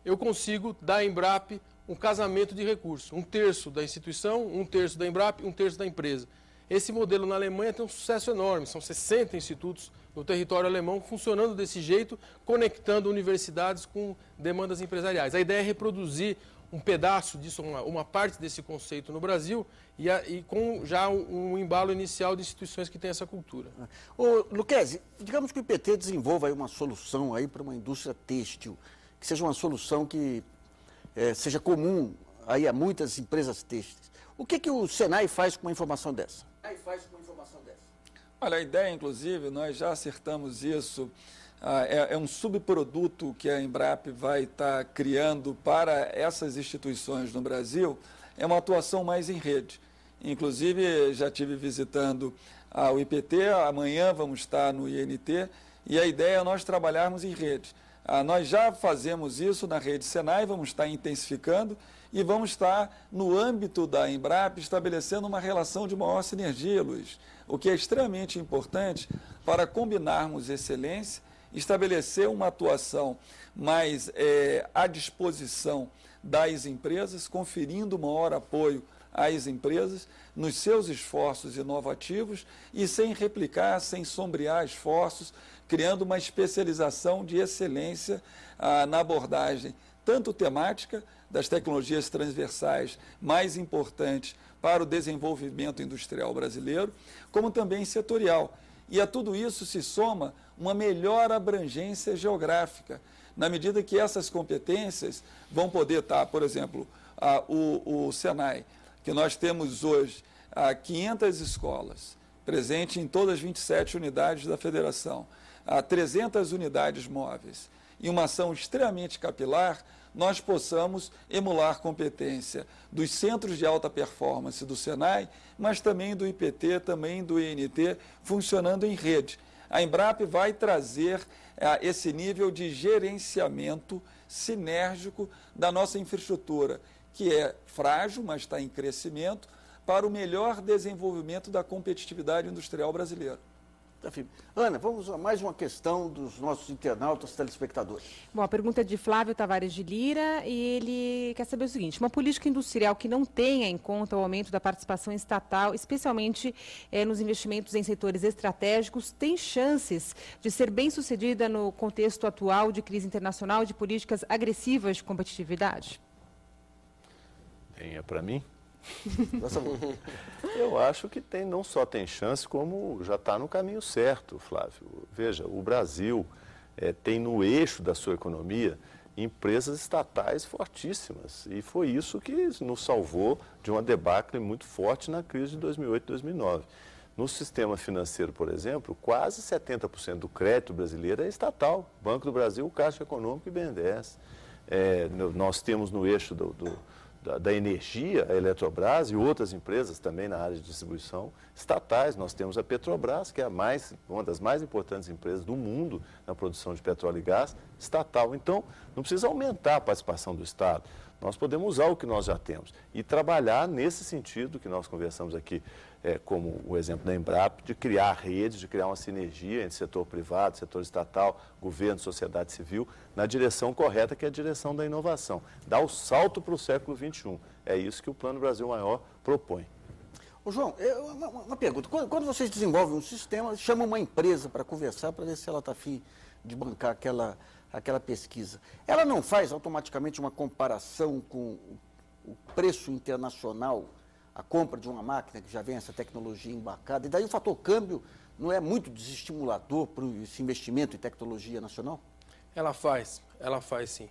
eu consigo dar à Embrap um casamento de recursos. 1/3 da instituição, 1/3 da Embrap, 1/3 da empresa. Esse modelo na Alemanha tem um sucesso enorme. São 60 institutos no território alemão funcionando desse jeito, conectando universidades com demandas empresariais. A ideia é reproduzir um pedaço disso, uma parte desse conceito no Brasil e com já um embalo inicial de instituições que têm essa cultura. Ô, Lucchesi, digamos que o IPT desenvolva aí uma solução aí para uma indústria têxtil, que seja uma solução que seja comum aí a muitas empresas têxteis. O que o Senai faz com uma informação dessa? Olha, a ideia, inclusive, nós já acertamos isso. É um subproduto que a Embrap vai estar criando para essas instituições no Brasil, é uma atuação mais em rede. Inclusive, já estive visitando o IPT, amanhã vamos estar no INT, e a ideia é nós trabalharmos em rede. Nós já fazemos isso na rede Senai, vamos estar intensificando e vamos estar, no âmbito da Embrap, estabelecendo uma relação de maior sinergia, Luiz, o que é extremamente importante para combinarmos excelência, estabelecer uma atuação mais à disposição das empresas, conferindo maior apoio às empresas nos seus esforços inovativos e sem replicar, sem sombrear esforços, criando uma especialização de excelência na abordagem, tanto temática, das tecnologias transversais mais importantes para o desenvolvimento industrial brasileiro, como também setorial. E a tudo isso se soma uma melhor abrangência geográfica, na medida que essas competências vão poder estar, por exemplo, o Senai, que nós temos hoje 500 escolas, presente em todas as 27 unidades da federação, 300 unidades móveis, e uma ação extremamente capilar, nós possamos emular competência dos centros de alta performance do Senai, mas também do IPT, também do INT, funcionando em rede. A Embrap vai trazer esse nível de gerenciamento sinérgico da nossa infraestrutura, que é frágil, mas está em crescimento, para o melhor desenvolvimento da competitividade industrial brasileira. Ana, vamos a mais uma questão dos nossos internautas telespectadores. Bom, a pergunta é de Flávio Tavares de Lira e ele quer saber o seguinte: uma política industrial que não tenha em conta o aumento da participação estatal, especialmente nos investimentos em setores estratégicos, tem chances de ser bem-sucedida no contexto atual de crise internacional e de políticas agressivas de competitividade? É para mim? Eu acho que não só tem chance, como já está no caminho certo, Flávio. Veja, o Brasil tem no eixo da sua economia empresas estatais fortíssimas. E foi isso que nos salvou de uma debacle muito forte na crise de 2008 e 2009. No sistema financeiro, por exemplo, quase 70% do crédito brasileiro é estatal. Banco do Brasil, Caixa Econômica e BNDES. Nós temos no eixo da energia, a Eletrobras e outras empresas também na área de distribuição estatais. Nós temos a Petrobras, que é uma das mais importantes empresas do mundo na produção de petróleo e gás, estatal. Então, não precisa aumentar a participação do Estado. Nós podemos usar o que nós já temos e trabalhar nesse sentido que nós conversamos aqui, como o exemplo da Embrap, de criar redes, de criar uma sinergia entre setor privado, setor estatal, governo, sociedade civil, na direção correta, que é a direção da inovação. Dar o salto para o século XXI. É isso que o Plano Brasil Maior propõe. Ô, João, uma pergunta. Quando vocês desenvolvem um sistema, chamam uma empresa para conversar, para ver se ela está afim de bancar aquela pesquisa. Ela não faz automaticamente uma comparação com o preço internacional, a compra de uma máquina que já vem essa tecnologia embarcada, e daí o fator câmbio não é muito desestimulador para esse investimento em tecnologia nacional? Ela faz sim.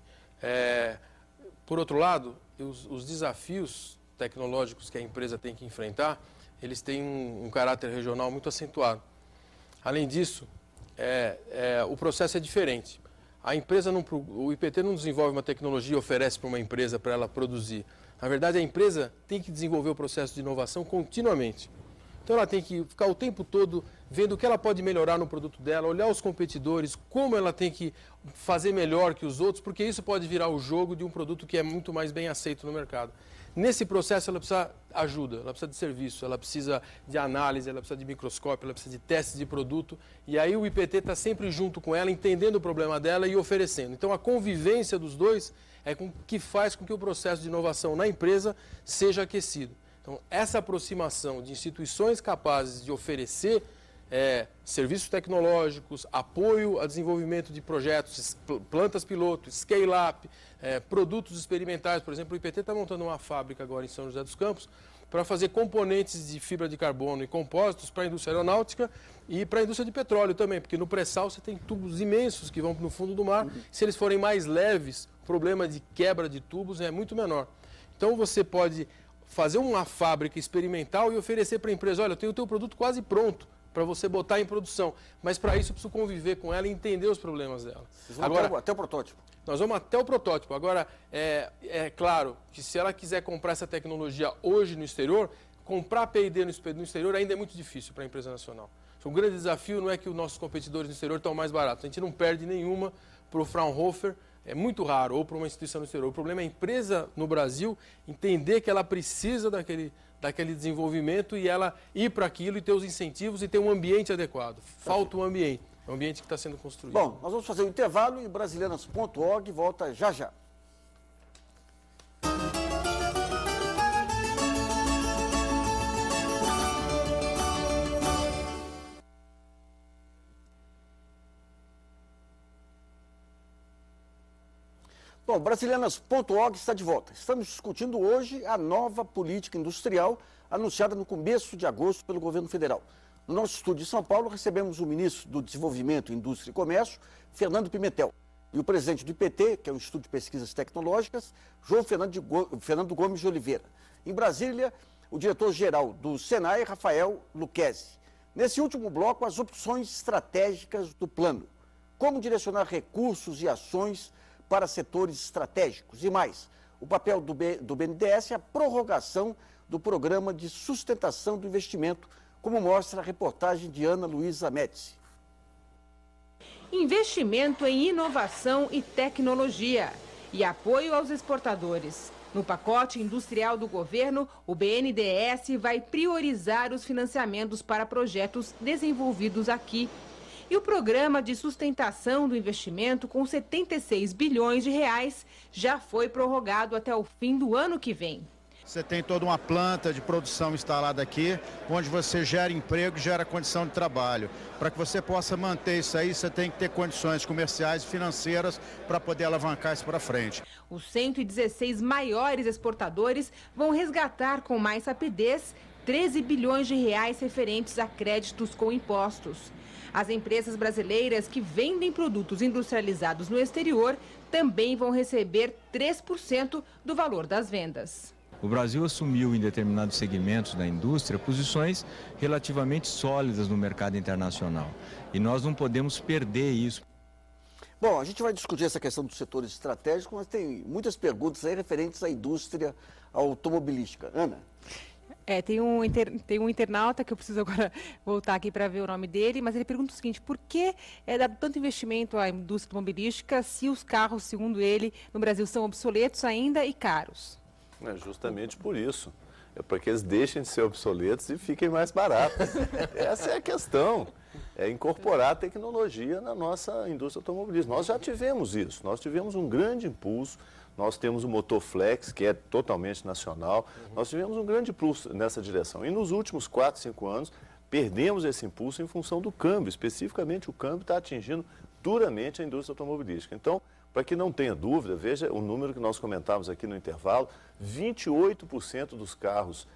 Por outro lado, os desafios tecnológicos que a empresa tem que enfrentar, eles têm um caráter regional muito acentuado. Além disso, o processo é diferente. O IPT não desenvolve uma tecnologia e oferece para uma empresa para ela produzir. Na verdade, a empresa tem que desenvolver o processo de inovação continuamente. Então ela tem que ficar o tempo todo vendo o que ela pode melhorar no produto dela, olhar os competidores, como ela tem que fazer melhor que os outros, porque isso pode virar o jogo de um produto que é muito mais bem aceito no mercado. Nesse processo ela precisa de ajuda, ela precisa de serviço, ela precisa de análise, ela precisa de microscópio, ela precisa de testes de produto, e aí o IPT está sempre junto com ela, entendendo o problema dela e oferecendo. Então a convivência dos dois é que faz com que o processo de inovação na empresa seja aquecido. Então essa aproximação de instituições capazes de oferecer serviços tecnológicos, apoio a desenvolvimento de projetos, plantas piloto, scale-up, produtos experimentais. Por exemplo, o IPT está montando uma fábrica agora em São José dos Campos para fazer componentes de fibra de carbono e compósitos para a indústria aeronáutica e para a indústria de petróleo também, porque no pré-sal você tem tubos imensos que vão no fundo do mar. Se eles forem mais leves, o problema de quebra de tubos é muito menor. Então você pode fazer uma fábrica experimental e oferecer para a empresa, olha, eu tenho o teu produto quase pronto para você botar em produção, mas para isso eu preciso conviver com ela e entender os problemas dela. Agora, até o protótipo. Nós vamos até o protótipo. Agora, é claro que se ela quiser comprar essa tecnologia hoje no exterior, comprar P&D no exterior ainda é muito difícil para a empresa nacional. O grande desafio não é que os nossos competidores no exterior estão mais baratos. A gente não perde nenhuma para o Fraunhofer, é muito raro, ou para uma instituição no exterior. O problema é a empresa no Brasil entender que ela precisa daquele desenvolvimento e ela ir para aquilo e ter os incentivos e ter um ambiente adequado. Falta um ambiente que está sendo construído. Bom, nós vamos fazer um intervalo e Brasilianas.org volta já já. Bom, Brasilianas.org está de volta. Estamos discutindo hoje a nova política industrial anunciada no começo de agosto pelo governo federal. No nosso estúdio de São Paulo, recebemos o ministro do Desenvolvimento, Indústria e Comércio, Fernando Pimentel, e o presidente do IPT, que é o Instituto de Pesquisas Tecnológicas, João Fernando Gomes de Oliveira. Em Brasília, o diretor-geral do Senai, Rafael Lucchesi. Nesse último bloco, as opções estratégicas do plano. Como direcionar recursos e ações para setores estratégicos e mais. O papel do BNDES é a prorrogação do Programa de Sustentação do Investimento, como mostra a reportagem de Ana Luísa Médici. Investimento em inovação e tecnologia e apoio aos exportadores. No pacote industrial do governo, o BNDES vai priorizar os financiamentos para projetos desenvolvidos aqui. E o Programa de Sustentação do Investimento, com 76 bilhões de reais, já foi prorrogado até o fim do ano que vem. Você tem toda uma planta de produção instalada aqui, onde você gera emprego e gera condição de trabalho. Para que você possa manter isso aí, você tem que ter condições comerciais e financeiras para poder alavancar isso para frente. Os 116 maiores exportadores vão resgatar com mais rapidez 13 bilhões de reais referentes a créditos com impostos. As empresas brasileiras que vendem produtos industrializados no exterior também vão receber 3% do valor das vendas. O Brasil assumiu em determinados segmentos da indústria posições relativamente sólidas no mercado internacional. E nós não podemos perder isso. Bom, a gente vai discutir essa questão dos setores estratégicos, mas tem muitas perguntas aí referentes à indústria automobilística. Ana? Tem um internauta que eu preciso agora voltar aqui para ver o nome dele, mas ele pergunta o seguinte: por que é dado tanto investimento à indústria automobilística se os carros, segundo ele, no Brasil são obsoletos ainda e caros? É justamente por isso. É para que eles deixem de ser obsoletos e fiquem mais baratos. Essa é a questão. É incorporar a tecnologia na nossa indústria automobilística. Nós já tivemos isso. Nós tivemos um grande impulso. Nós temos o Motoflex, que é totalmente nacional. Nós tivemos um grande impulso nessa direção. E nos últimos 4, 5 anos, perdemos esse impulso em função do câmbio. Especificamente, o câmbio está atingindo duramente a indústria automobilística. Então, para que não tenha dúvida, veja o número que nós comentávamos aqui no intervalo: 28% dos carros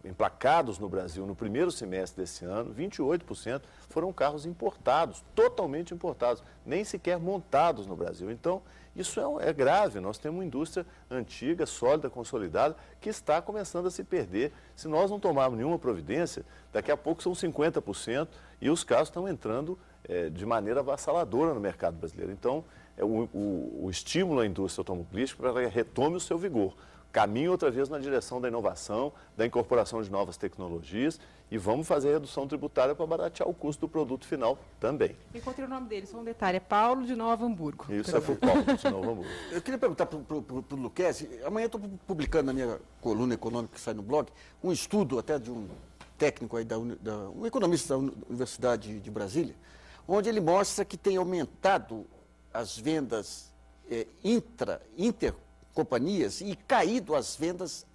emplacados no Brasil no primeiro semestre desse ano, 28% foram carros importados, totalmente importados, nem sequer montados no Brasil. Então, isso é grave. Nós temos uma indústria antiga, sólida, consolidada, que está começando a se perder. Se nós não tomarmos nenhuma providência, daqui a pouco são 50% e os carros estão entrando de maneira avassaladora no mercado brasileiro. Então, o estímulo à indústria automobilística para que retome o seu vigor. caminha outra vez na direção da inovação, da incorporação de novas tecnologias e vamos fazer a redução tributária para baratear o custo do produto final também. Encontrei o nome dele, só um detalhe, é Paulo de Nova Hamburgo. Isso é para o Paulo de Nova Hamburgo. Eu queria perguntar para o Luquezzi, amanhã eu estou publicando na minha coluna econômica que sai no blog, um estudo até de um técnico aí um economista da Universidade de Brasília, onde ele mostra que tem aumentado as vendas intercompanias e caído as vendas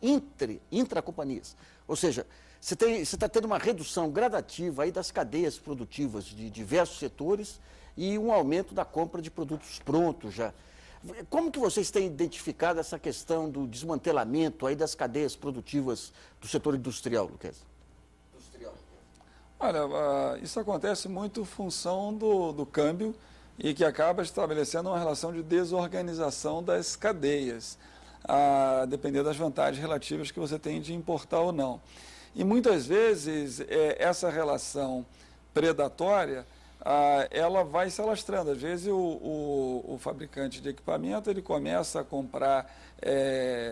intracompanhias. Ou seja, você está tendo uma redução gradativa aí das cadeias produtivas de diversos setores e um aumento da compra de produtos prontos já. Como que vocês têm identificado essa questão do desmantelamento aí das cadeias produtivas do setor industrial, Luquezzi? Olha, isso acontece muito em função do câmbio e que acaba estabelecendo uma relação de desorganização das cadeias, a depender das vantagens relativas que você tem de importar ou não. E muitas vezes essa relação predatória, ela vai se alastrando. Às vezes o fabricante de equipamento ele começa a comprar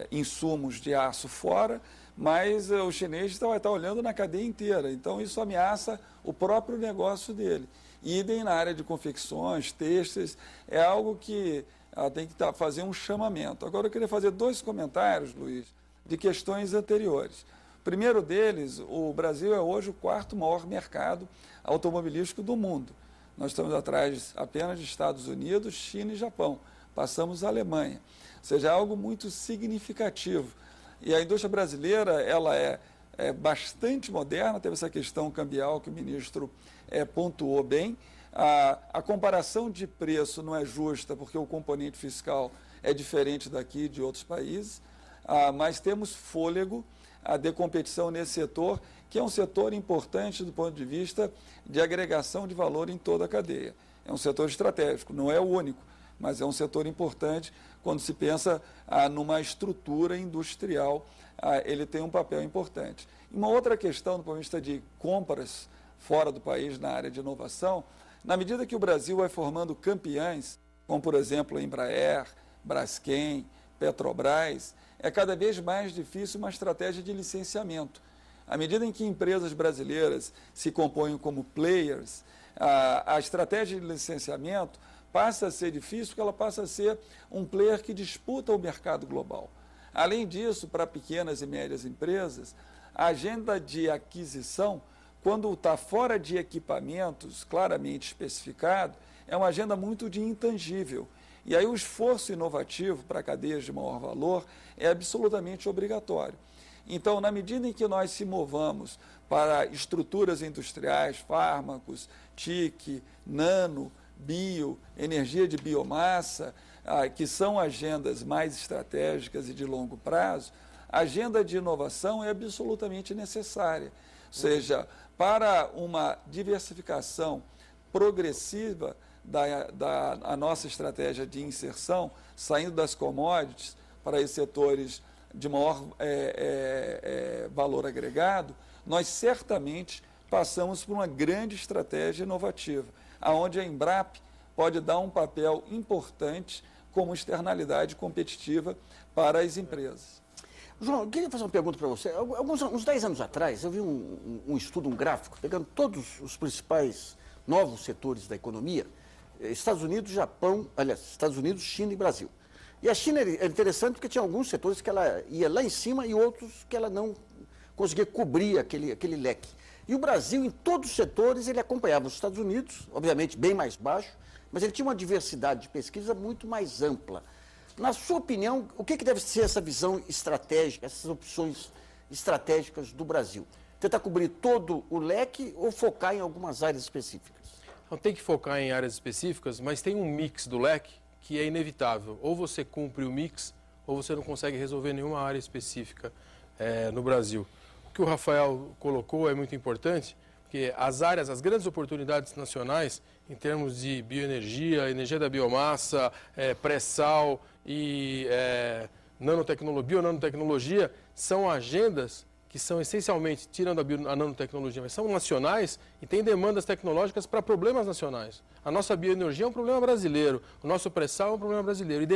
insumos de aço fora, mas o chinês vai estar olhando na cadeia inteira. Então isso ameaça o próprio negócio dele. Idem na área de confecções, têxteis, é algo que tem que fazer um chamamento. Agora eu queria fazer 2 comentários, Luiz, de questões anteriores. O primeiro deles, o Brasil é hoje o 4º maior mercado automobilístico do mundo. Nós estamos atrás apenas de Estados Unidos, China e Japão. Passamos a Alemanha. Ou seja, é algo muito significativo. E a indústria brasileira, ela é bastante moderna, teve essa questão cambial que o ministro pontuou bem. A comparação de preço não é justa porque o componente fiscal é diferente daqui de outros países, mas temos fôlego de competição nesse setor, que é um setor importante do ponto de vista de agregação de valor em toda a cadeia. É um setor estratégico, não é o único, mas é um setor importante quando se pensa numa estrutura industrial, ele tem um papel importante. E uma outra questão do ponto de vista de compras fora do país na área de inovação, na medida que o Brasil vai formando campeões, como por exemplo a Embraer, Braskem, Petrobras, é cada vez mais difícil uma estratégia de licenciamento. À medida em que empresas brasileiras se compõem como players, a estratégia de licenciamento passa a ser difícil porque ela passa a ser um player que disputa o mercado global. Além disso, para pequenas e médias empresas, a agenda de aquisição, quando está fora de equipamentos claramente especificado, é uma agenda muito de intangível. E aí o esforço inovativo para cadeias de maior valor é absolutamente obrigatório. Então, na medida em que nós se movamos para estruturas industriais, fármacos, TIC, nano, bio, energia de biomassa, que são agendas mais estratégicas e de longo prazo, a agenda de inovação é absolutamente necessária. Ou seja, para uma diversificação progressiva da nossa estratégia de inserção, saindo das commodities para esses setores de maior valor agregado, nós certamente passamos por uma grande estratégia inovativa, onde a Embrapa pode dar um papel importante como externalidade competitiva para as empresas. João, eu queria fazer uma pergunta para você. Uns 10 anos atrás, eu vi um estudo, um gráfico, pegando todos os principais novos setores da economia, Estados Unidos, Japão, aliás, Estados Unidos, China e Brasil. E a China é interessante porque tinha alguns setores que ela ia lá em cima e outros que ela não conseguia cobrir aquele leque. E o Brasil, em todos os setores, ele acompanhava os Estados Unidos, obviamente bem mais baixo, mas ele tinha uma diversidade de pesquisa muito mais ampla. Na sua opinião, o que deve ser essa visão estratégica, essas opções estratégicas do Brasil? Tentar cobrir todo o leque ou focar em algumas áreas específicas? Não tem que focar em áreas específicas, mas tem um mix do leque que é inevitável. Ou você cumpre o mix, ou você não consegue resolver nenhuma área específica no Brasil. O que o Rafael colocou é muito importante, porque as grandes oportunidades nacionais, em termos de bioenergia, energia da biomassa, pré-sal e nanotecnologia, são agendas que são essencialmente, tirando a nanotecnologia, mas são nacionais e têm demandas tecnológicas para problemas nacionais. A nossa bioenergia é um problema brasileiro, o nosso pré-sal é um problema brasileiro e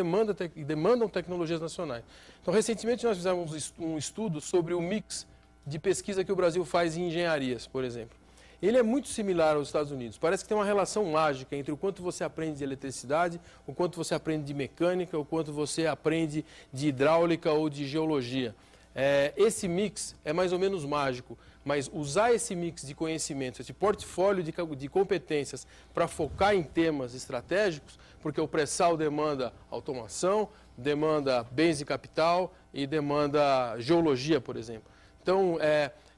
demandam tecnologias nacionais. Então, recentemente nós fizemos um estudo sobre o mix de pesquisa que o Brasil faz em engenharias, por exemplo. Ele é muito similar aos Estados Unidos. Parece que tem uma relação mágica entre o quanto você aprende de eletricidade, o quanto você aprende de mecânica, o quanto você aprende de hidráulica ou de geologia. Esse mix é mais ou menos mágico, mas usar esse mix de conhecimentos, esse portfólio de competências para focar em temas estratégicos, porque o pré-sal demanda automação, demanda bens de capital e demanda geologia, por exemplo. Então,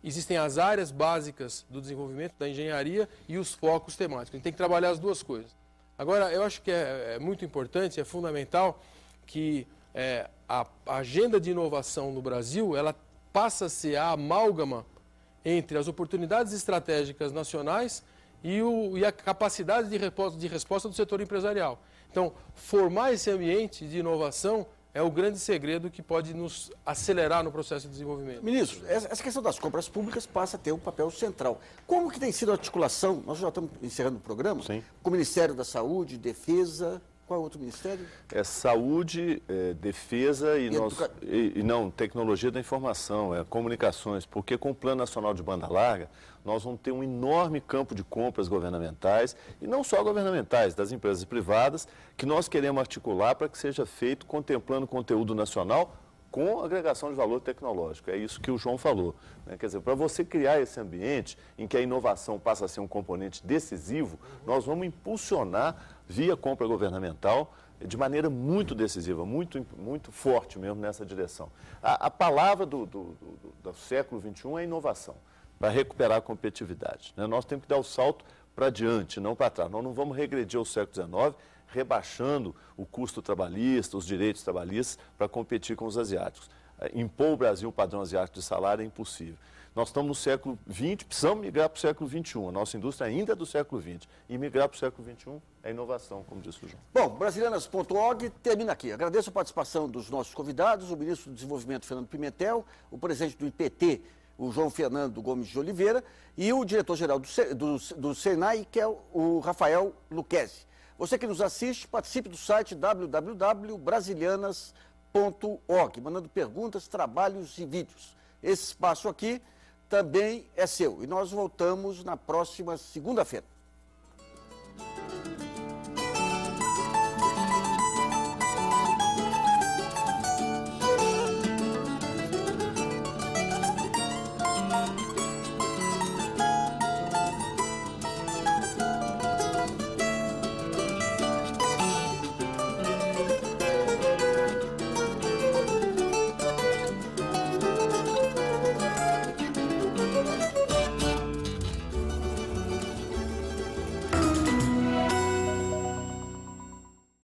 existem as áreas básicas do desenvolvimento da engenharia e os focos temáticos. A gente tem que trabalhar as duas coisas. Agora, eu acho que é muito importante, é fundamental que a agenda de inovação no Brasil, ela passa a ser a amálgama entre as oportunidades estratégicas nacionais e a capacidade de resposta do setor empresarial. Então, formar esse ambiente de inovação é o grande segredo que pode nos acelerar no processo de desenvolvimento. Ministro, essa questão das compras públicas passa a ter um papel central. Como que tem sido a articulação, nós já estamos encerrando o programa, Sim. com o Ministério da Saúde, Defesa, qual é o outro ministério? Saúde, defesa e não, tecnologia da informação, comunicações, porque com o Plano Nacional de Banda Larga, nós vamos ter um enorme campo de compras governamentais, e não só governamentais, das empresas privadas, que nós queremos articular para que seja feito contemplando conteúdo nacional com agregação de valor tecnológico. É isso que o João falou, né? Quer dizer, para você criar esse ambiente em que a inovação passa a ser um componente decisivo, nós vamos impulsionar via compra governamental de maneira muito decisiva, muito forte mesmo nessa direção. A palavra do século XXI é inovação, para recuperar a competitividade, né? Nós temos que dar o salto para diante, não para trás. Nós não vamos regredir ao século XIX, rebaixando o custo trabalhista, os direitos trabalhistas, para competir com os asiáticos. Impor o Brasil o padrão asiático de salário é impossível. Nós estamos no século XX, precisamos migrar para o século XXI. A nossa indústria ainda é do século XX. E migrar para o século XXI é inovação, como disse o João. Bom, Brasilianas.org termina aqui. Agradeço a participação dos nossos convidados, o ministro do Desenvolvimento, Fernando Pimentel, o presidente do IPT, o João Fernando Gomes de Oliveira, e o diretor-geral do Senai, que é o Rafael Lucchesi. Você que nos assiste, participe do site www.brasilianas.org, mandando perguntas, trabalhos e vídeos. Esse espaço aqui também é seu. E nós voltamos na próxima segunda-feira.